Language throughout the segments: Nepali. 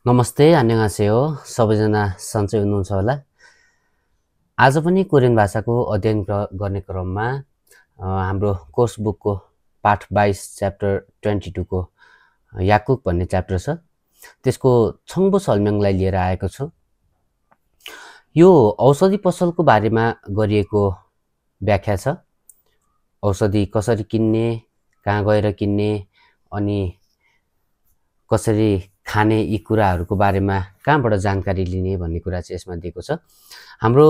नमस्ते, 안녕하세요. सबैजना सन्चै हुनुहुन्छ होला। आज पनि कोरियन भाषाको अध्ययन गर्ने क्रममा हाम्रो कोर्स बुकको पाठ 22 च्याप्टर 22 को याकुक भन्ने च्याप्टर छ। त्यसको छङ्बो सल्म्याङलाई लिएर आएको छु। यो औषधि पसलको बारेमा गरिएको व्याख्या छ। औषधि कसरी किन्ने, कहाँ गएर किन्ने, अनि कसरी खाने यी कुराहरूको बारेमा कहाँबाट जानकारी लिने भन्ने कुरा चाहिँ यसमा दिएको छ। हाम्रो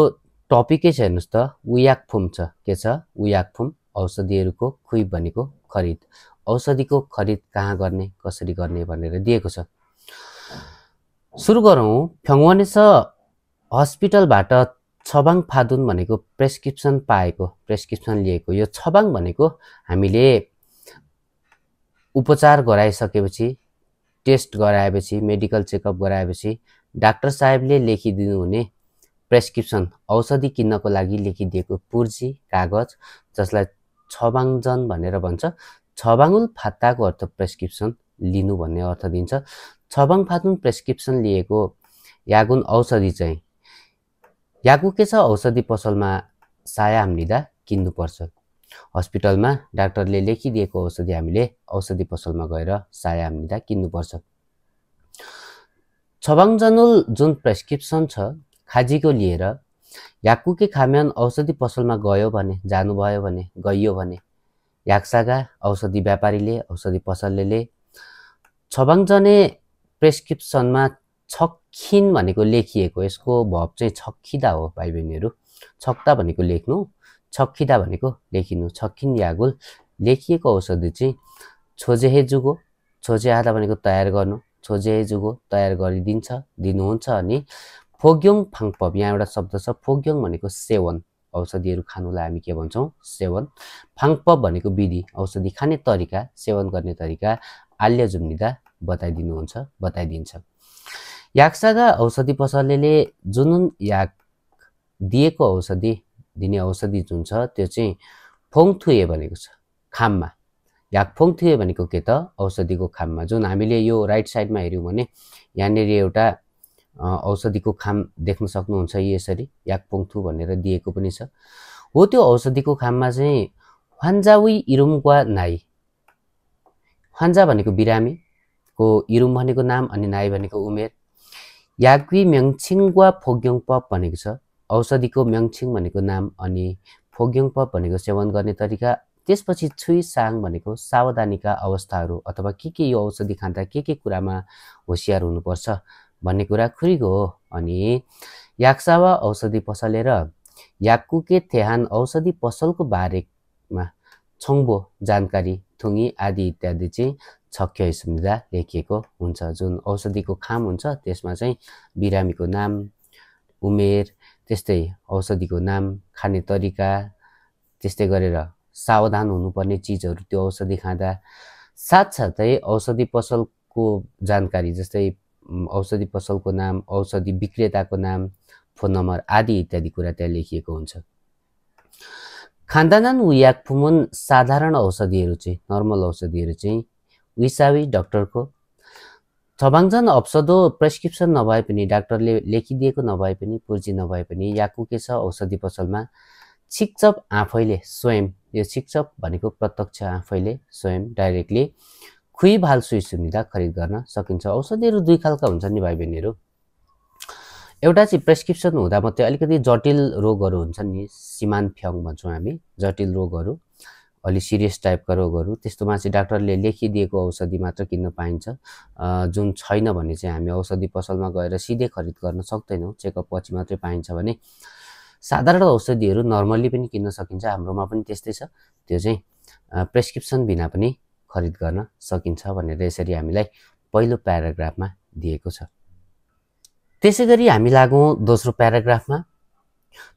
टपिकै छ हेर्नुस् त, उयाकफुम छ। के छ? उयाकफुम, औषधिहरूको खुइब भनेको खरिद। औषधिको खरिद कहाँ गर्ने, कसरी गर्ने भनेर दिएको छ। सुरु गरौँ। फ्योङवनेस हस्पिटलबाट छबाङ फादुन भनेको प्रेस्क्रिप्सन पाएको, प्रेस्क्रिप्सन लिएको। यो छबाङ भनेको हामीले उपचार गराइसकेपछि, टेस्ट गराएपछि, मेडिकल चेकअप गराएपछि डाक्टर साहेबले लेखिदिनु हुने प्रेस्क्रिप्सन, औषधि किन्नको लागि लेखिदिएको पुर्जी, कागज, जसलाई छबाङजन भनेर भन्छ। छबाङुल फात्ताको अर्थ प्रेस्क्रिप्सन लिनु भन्ने अर्थ दिन्छ। छबाङ फादुन प्रेस्क्रिप्सन लिएको यागुन औषधि चाहिँ यागु के छ? औषधि पसलमा साया हाम्निदा किन्नुपर्छ। हस्पिटलमा डाक्टरले लेखिदिएको औषधि हामीले औषधि पसलमा गएर साया हाम्निदा किन्नुपर्छ। छबाङजनुल जुन प्रेस्क्रिप्सन छ खाजीको लिएर याकुके खाम्यान औषधि पसलमा गयो भने, जानुभयो भने, गइयो भने याक्सागा औषधि व्यापारीले, औषधि पसलले छबाङजने प्रेस्क्रिप्सनमा छक्खिन भनेको लेखिएको, यसको भब चाहिँ छक्खिदा हो भाइ बहिनीहरू। छक्ता भनेको लेख्नु, छक्खिदा भनेको लेखिनु। छक्खिन यागुल लेखिएको औषधि चाहिँ छोजेहे जुगो, छोजे आधा भनेको तयार गर्नु, छोजेहे जुगो तयार गरिदिन्छ, दिनुहुन्छ। अनि फोग्योङ फाङपप, यहाँ एउटा शब्द छ फोग्योङ भनेको सेवन, औषधिहरू खानुलाई हामी के भन्छौँ? सेवन। फाङपप भनेको विधि, औषधि खाने तरिका, सेवन गर्ने तरिका आल्य जुम्निदा बताइदिनुहुन्छ, बताइदिन्छ। याक्सागा औषधि पसलले जुन याक दिएको औषधि, दिने औषधि जुन छ त्यो चाहिँ फोङथुए भनेको छ, खाममा। याक फोङथुए भनेको के त? औषधिको खाममा। जुन हामीले यो राइट साइडमा हेऱ्यौँ भने यहाँनिर एउटा औषधिको खाम देख्न सक्नुहुन्छ यसरी, याक फोङथु भनेर दिएको पनि छ। हो त्यो औषधिको खाममा चाहिँ ह्वान्जावी इरुमग्वा नाई, ह्वान्जा भनेको बिरामीको, इरुम भनेको नाम, अनि नाई भनेको उमेर। याग्वी म्याङछिङग्वा फोग्योङपप भनेको छ औषधिको म्याङछिङ भनेको नाम, अनि फोग्योङपप भनेको सेवन गर्ने तरिका। त्यसपछि छुई साङ भनेको सावधानीका अवस्थाहरू, अथवा के यो औषधि खाँदा के कुरामा होसियार हुनुपर्छ भन्ने कुरा खुरीको हो। अनि याक्सावा औषधि पसलेर याकुके थेहान औषधि पसलको बारेमा छङ्बो जानकारी, थुङ्गी आदि इत्यादि चाहिँ छक्य सुन्दा लेखिएको हुन्छ। जुन औषधिको खाम हुन्छ त्यसमा चाहिँ बिरामीको नाम, उमेर, त्यस्तै औषधिको नाम, खाने तरिका, त्यस्तै गरेर सावधान हुनुपर्ने चिजहरू त्यो औषधि खाँदा, साथसाथै औषधि पसलको जानकारी, जस्तै औषधि पसलको नाम, औषधि विक्रेताको नाम, फोन नम्बर आदि इत्यादि कुरा त्यहाँ लेखिएको हुन्छ। खान्दानान उयाकफुमुन साधारण औषधिहरू चाहिँ, नर्मल औषधिहरू चाहिँ विसावी डाक्टरको। छबाङजन औषधो प्रेस्क्रिप्सन नभए पनि, डाक्टरले लेखिदिएको नभए पनि, पुर्जी नभए पनि याकुके छ औषधि पसलमा छिकचप आफैले स्वयं, यो छिकचप भनेको प्रत्यक्ष आफैले स्वयं डाइरेक्टली खुइभाल सुई सुनिदा खरिद गर्न सकिन्छ। औषधिहरू दुई खालका हुन्छन् नि भाइ बहिनीहरू। एउटा चाहिँ प्रेस्क्रिप्सन हुँदा मात्रै अलिकति जटिल रोगहरू हुन्छन् नि, सिमान फ्योङ भन्छौँ हामी, जटिल रोगहरू, अलि सिरियस टाइपका रोगहरू, त्यस्तोमा चाहिँ डाक्टरले लेखिदिएको औषधि मात्र किन्न पाइन्छ। जुन छैन भने चाहिँ हामी औषधि पसलमा गएर सिधै खरिद गर्न सक्दैनौँ, चेकअप पछि मात्रै पाइन्छ भने साधारण औषधिहरू नर्मल्ली पनि किन्न सकिन्छ। हाम्रोमा पनि त्यस्तै छ, त्यो चाहिँ प्रेस्क्रिप्सन बिना पनि खरिद गर्न सकिन्छ भनेर यसरी हामीलाई पहिलो प्याराग्राफमा दिएको छ। त्यसै गरी हामी लागौँ दोस्रो प्याराग्राफमा।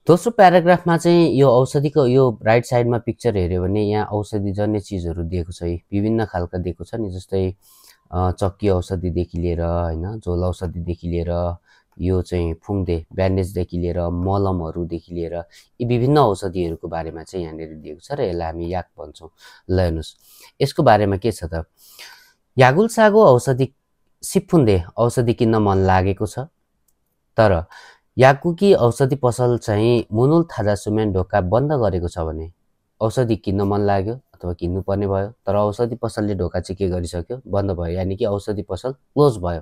दोस्रो प्याराग्राफमा चाहिँ यो औषधिको, यो राइट साइडमा पिक्चर हेऱ्यो भने यहाँ औषधिजन्य चिजहरू दिएको छ, विभिन्न खालका दिएको छ नि, जस्तै चक्की औषधिदेखि लिएर होइन, झोल औषधिदेखि लिएर यो चाहिँ फुङदे ब्यान्डेजदेखि लिएर मलमहरूदेखि लिएर यी विभिन्न औषधिहरूको बारेमा चाहिँ यहाँनिर दिएको छ र यसलाई हामी याक भन्छौँ। ल हेर्नुहोस् यसको बारेमा के छ त, यागुल सागो औषधि सिफुन्दे औषधि किन्न मन लागेको छ, तर याकुकी औषधि पसल चाहिँ मुनुल थाजासुमेन ढोका बन्द गरेको छ भने औषधि किन्न मन लाग्यो अथवा किन्नुपर्ने भयो, तर औषधि पसलले ढोका चाहिँ के गरिसक्यो, बन्द भयो, यानि कि औषधि पसल क्लोज भयो।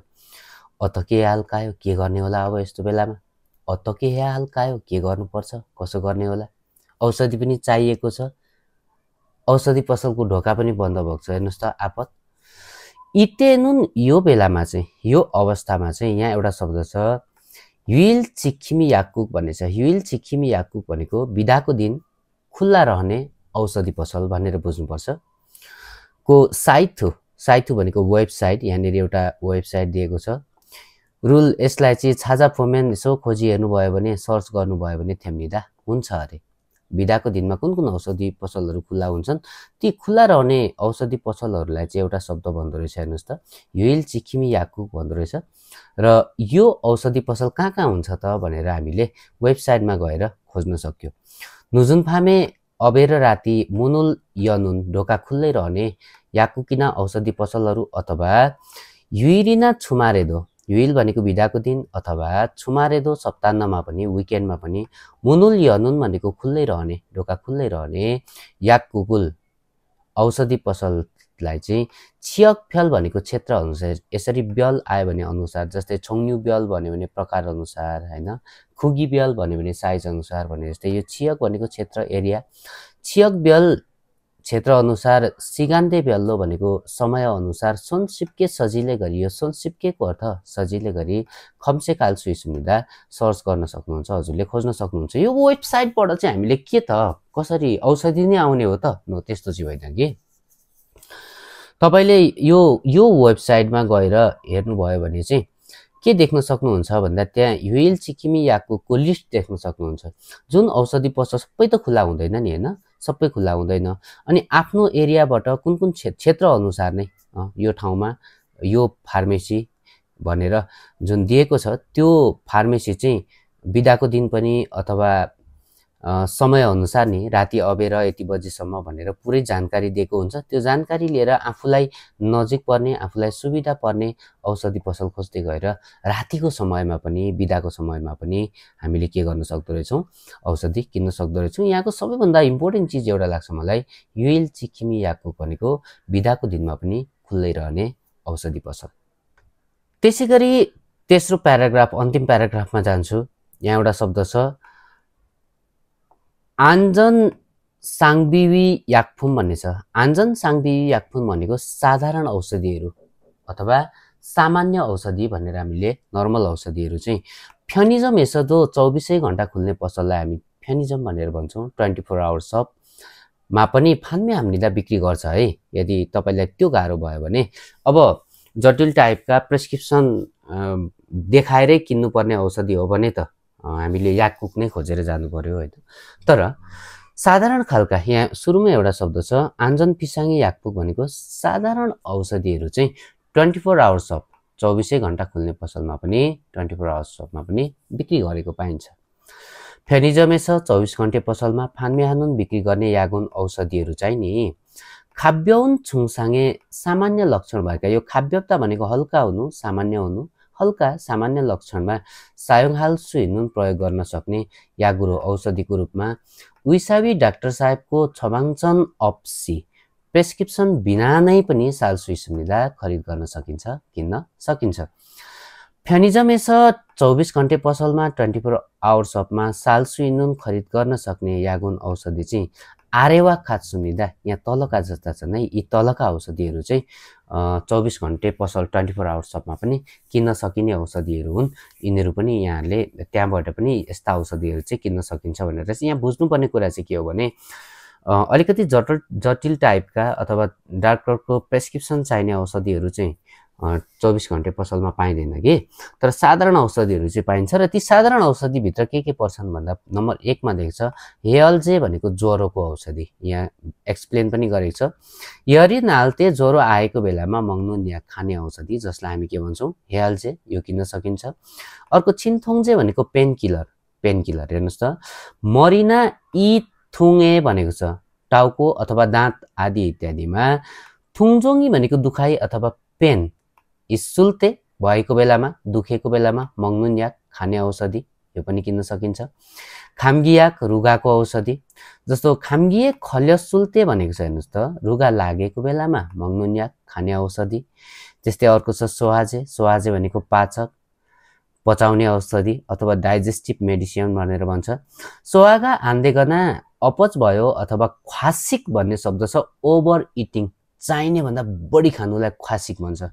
अत के हाल कायो, के गर्ने होला अब यस्तो बेलामा? अत के हाल कायो, के गर्नुपर्छ, कसो गर्ने होला? औषधि पनि चाहिएको छ, औषधि पसलको ढोका पनि बन्द भएको छ। हेर्नुहोस् त आपत। इतेनुन यो बेलामा चाहिँ, यो अवस्थामा चाहिँ यहाँ एउटा शब्द छ ह्युइल चिक्खिमी याकुक भन्ने छ। ह्युइल चिक्खिमी याकुक भनेको बिदाको दिन खुल्ला रहने औषधि पसल भनेर बुझ्नुपर्छ। को साइथु भनेको वेबसाइट, यहाँनिर एउटा वेबसाइट दिएको छ। रुल यसलाई चाहिँ छाजा फोमेन यसो खोजी हेर्नुभयो भने, सर्च गर्नुभयो भने थेम्निदा हुन्छ अरे। बिदाको दिनमा कुन कुन औषधि पसलहरू खुल्ला हुन्छन्, ती खुल्ला रहने औषधि पसलहरूलाई चाहिँ एउटा शब्द भन्दो रहेछ। हेर्नुहोस् त, ह्युइल चिक्खिमी याकुक भन्दो रहेछ। र यो औषधि पसल कहाँ कहाँ हुन्छ त भनेर हामीले वेबसाइटमा गएर खोज्न सक्यो। नुजुनफामे अबेर राति मुनुल यनुन ढोका खुल्लै रहने याकुकिना औषधि पसलहरू अथवा युइरिना छुमारेदो, युइल भनेको बिदाको दिन अथवा छुमारेदो सप्ताहमा पनि, विकेन्डमा पनि, मुनुल यनुन भनेको खुल्लै रहने, ढोका खुल्लै रहने याकुकुल औषधि पसललाई चाहिँ छियक फ्यल भनेको क्षेत्र अनुसार, यसरी ब्यल आयो भने अनुसार, जस्तै छोङ्न्यु ब्यल भन्यो भने प्रकार अनुसार हैन, खुगी ब्यल भन्यो भने साइज अनुसार भने जस्तै यो छियक भनेको क्षेत्र एरिया, छियक ब्यल क्षेत्र अनुसार, सिगान्दे ब्यल्लो भनेको समय अनुसार, सोनसिप्के सजिलै गरी, यो सोनसिप्केको अर्थ सजिलै गरी खम्से कालसुई सुनिदा सर्च गर्न सक्नुहुन्छ, हजुरले खोज्न सक्नुहुन्छ। यो वेबसाइटबाट चाहिँ हामीले के त कसरी औषधि नै आउने हो त? नो, त्यस्तो चाहिँ होइन कि। तपाईले यो वेबसाइटमा गएर हेर्नुभयो भने चाहिँ के देख्न सक्नुहुन्छ भन्दा त्यहाँ ह्युइल चिक्खिमी याकुकको लिस्ट देख्न सक्नुहुन्छ। जुन औषधि पसल सबै त खुल्ला हुँदैन नि, हैन, सबै खुल्ला हुँदैन। अनि आफ्नो एरियाबाट कुन कुन क्षेत्र अनुसार नै यो ठाउँमा यो फार्मेसी भनेर जुन दिएको छ त्यो फार्मेसी चाहिँ बिदाको दिन पनि अथवा समय अनुसार नि राति अबेर यति बजेसम्म भनेर पुरै जानकारी दिएको हुन्छ। त्यो जानकारी लिएर आफूलाई नजिक पर्ने, आफूलाई सुविधा पर्ने औषधि पसल खोज्दै गएर रातिको समयमा पनि, बिदाको समयमा पनि हामीले के गर्न सक्दो रहेछौँ, औषधि किन्न सक्दो रहेछौँ। यहाँको सबैभन्दा इम्पोर्टेन्ट चिज एउटा लाग्छ मलाई, ह्युइल चिक्खिमी याकुक भनेको बिदाको दिनमा पनि खुल्लै रहने औषधि पसल। त्यसै गरी तेस्रो प्याराग्राफ, अन्तिम प्याराग्राफमा जान्छु। यहाँ एउटा शब्द छ आन्जन साङबिवी याकफुम भन्ने छ। आन्जन साङबिवी याकफुम भनेको साधारण औषधिहरू अथवा सामान्य औषधि भनेर हामीले नर्मल औषधिहरू चाहिँ फ्यानिजम यसो 24 घण्टा खुल्ने पसललाई हामी फ्यानिजम भनेर भन्छौँ। 24 आवर्स सपमा पनि फान्मे हामीले बिक्री गर्छ है। यदि तपाईलाई त्यो गाह्रो भयो भने अब जटिल टाइपका प्रेस्क्रिप्सन देखाएरै किन्नुपर्ने औषधि हो भने त हामीले याकुक नै खोजेर जानु पर्यो हैन। तर साधारण खालका, यहाँ सुरुमा एउटा शब्द छ आन्जन पिसाङी याकुक भनेको साधारण औषधिहरू चाहिँ 24 आवर्स सप, 24 घण्टा खुल्ने पसलमा पनि, 24 आवर्स सपमा पनि बिक्री गरेको पाइन्छ। फ्यानिजमेस 24 घण्टे पसलमा फान्मेहानुन बिक्री गर्ने यागुन औषधिहरू चाहिँ नि खाब्यौन छुङसाङे सामान्य लक्षण भएका, यो खाब्यता भनेको हल्का हुनु, सामान्य हुनु, हल्का सामान्य लक्षणमा सायोङहाल सुइनुन प्रयोग गर्न सक्ने यागुरो औषधिको रूपमा विसावी डाक्टर साहेबको छबाङचन अप्सी प्रेस्क्रिप्सन बिना नै पनि साल सुई सुनिदा खरिद गर्न सकिन्छ, किन्न सकिन्छ। फ्यानिजमेस 24 घण्टे पसलमा 24 आवर सपमा साल सुइनुन खरिद गर्न सक्ने यागुन औषधि चाहिँ आरेवा खात सुनिदा, यहाँ तलका जस्ता छन् है, यी तलका औषधिहरू चाहिँ 24 घण्टे पसल 24 आवर सपमा पनि किन्न सकिने औषधिहरू हुन्। यिनीहरू पनि यहाँले त्यहाँबाट पनि यस्ता औषधिहरू चाहिँ किन्न सकिन्छ भनेर चाहिँ यहाँ बुझ्नुपर्ने कुरा चाहिँ के हो भने अलिकति जटिल टाइपका अथवा डाक्टरको प्रेस्क्रिप्सन चाहिने औषधिहरू चाहिँ 24 घण्टे पसलमा पाइँदैन कि, तर साधारण औषधिहरू चाहिँ पाइन्छ। र ती साधारण औषधिभित्र के पर्छन् भन्दा नम्बर 1 मा देख्छ हेयल्जे भनेको ज्वरोको औषधि, यहाँ एक्सप्लेन पनि गरेको छ। यरी नाल्ते ज्वरो आएको बेलामा मङ्नुन या खाने औषधि जसलाई हामी के भन्छौँ हेयल्जे, यो किन्न सकिन्छ। अर्को छिनथोङजे भनेको पेनकिलर हेर्नुहोस् त। मरिना इ थुङे भनेको छ टाउको अथवा दाँत आदि इत्यादिमा। थुङजोङी भनेको दुखाइ अथवा पेन, सुल्ते भएको बेलामा, दुखेको बेलामा मङ्नुन याक खाने औषधि यो पनि किन्न सकिन्छ। खाम्गियाक रुगाको औषधि, जस्तो खाम्गिए खल्य सुल्ते भनेको छ हेर्नुहोस् त, रुगा लागेको बेलामा मङ्नुन याक खाने औषधि। त्यस्तै अर्को छ सोहाजे, सोहाजे भनेको पाचक पचाउने औषधि अथवा डाइजेस्टिभ मेडिसिन भनेर भन्छ। सोहागा हान्देगना अपच भयो अथवा ख्वासिक भन्ने शब्द छ, ओभर इटिङ, चाहिने भन्दा बढी खानुलाई ख्वासिक भन्छ।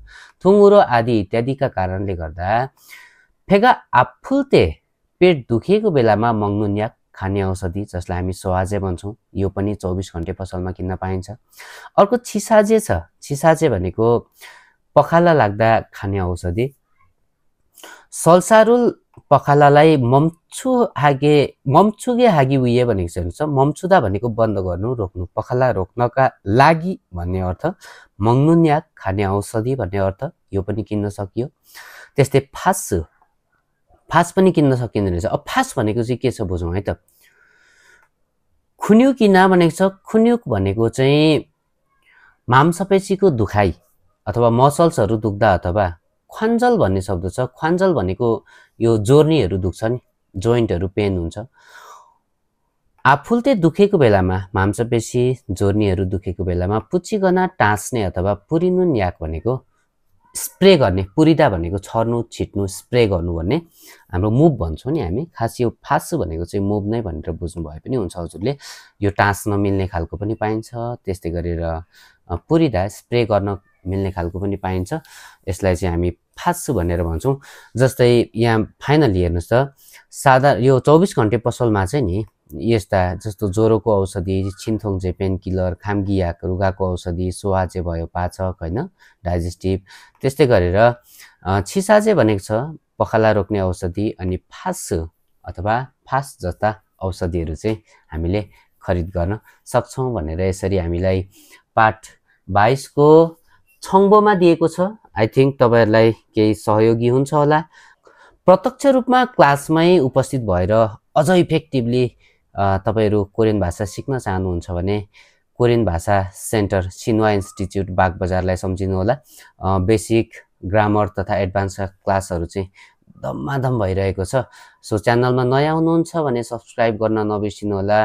थुङ्गुरो आदि इत्यादिका कारणले गर्दा फेगा आफुल्ते पेट दुखेको बेलामा मङ्नुन याक खाने औषधि जसलाई हामी सोहाजे भन्छौँ, यो पनि 24 घण्टे पसलमा किन्न पाइन्छ। अर्को छिसाजे छ, छिसाजे भनेको पखाला लाग्दा खाने औषधि। सल्सारुल पखालालाई मम्छुगे हागी उइए भनेको छ हेर्नुहोस्, मम्छुदा भनेको बन्द गर्नु, रोक्नु, पखाला रोक्नका लागि भन्ने अर्थ, मङ्नुन याक खाने औषधि भन्ने अर्थ, यो पनि किन्न सकियो। त्यस्तै फास, फास पनि किन्न सकिँदो रहेछ। अब फास भनेको चाहिँ के छ बुझौँ है त। खुन्युकिना भनेको छ, खुन्युक भनेको चाहिँ मांसपेशीको दुखाइ अथवा मसल्सहरू दुख्दा, अथवा ख्वान्जल भन्ने शब्द छ, ख्वान्जल भनेको यो जोर्नीहरू दुख्छ नि, जोइन्टहरू पेन हुन्छ। आफुल्ते दुखेको बेलामा, मांसपेशी जोर्नीहरू दुखेको बेलामा पुच्चिगना टाँस्ने अथवा पुरिनुन याक भनेको स्प्रे गर्ने, पुरिदा भनेको छर्नु, छिट्नु, स्प्रे गर्नु भन्ने हाम्रो मुभ भन्छौँ नि हामी। खास यो फास भनेको चाहिँ मुभ नै भनेर बुझ्नु भए पनि हुन्छ हजुरले। यो टाँस्न मिल्ने खालको पनि पाइन्छ, त्यस्तै गरेर पुरिदा स्प्रे गर्न मिल्ने खालको पनि पाइन्छ। यसलाई चाहिँ हामी फास भनेर भन्छौँ। जस्तै यहाँ फाइनली हेर्नुहोस् त, यो 24 घण्टे पसलमा चाहिँ नि यस्ता जस्तो ज्वरोको औषधि, छिन्थोङ्जे पेन किलर, खाम्गियाक रुगाको औषधि, सोहाजे भयो पाचक होइन डाइजेस्टिभ, त्यस्तै गरेर छिसाजे भनेको छ पखाला रोक्ने औषधि, अनि फास अथवा फास जस्ता औषधिहरू चाहिँ हामीले खरिद गर्न सक्छौँ भनेर यसरी हामीलाई पाठ 22 को छङ्बोमा दिएको छ। आई थिङ्क तपाईँहरूलाई केही सहयोगी हुन्छ होला। प्रत्यक्ष रूपमा क्लासमै उपस्थित भएर अझ इफेक्टिभली तपाईँहरू कोरियन भाषा सिक्न चाहनुहुन्छ भने कोरियन भाषा सेन्टर सिन्वा इन्स्टिच्युट बागबजारलाई सम्झिनु होला। बेसिक ग्रामर तथा एडभान्स क्लासहरू चाहिँ धमाधम भइरहेको छ। सो च्यानलमा नयाँ हुनुहुन्छ भने सब्सक्राइब गर्न नबिर्सिनु होला।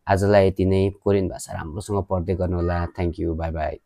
आजलाई यति नै। कोरियन भाषा राम्रोसँग पढ्दै गर्नु होला। Thank you, by by.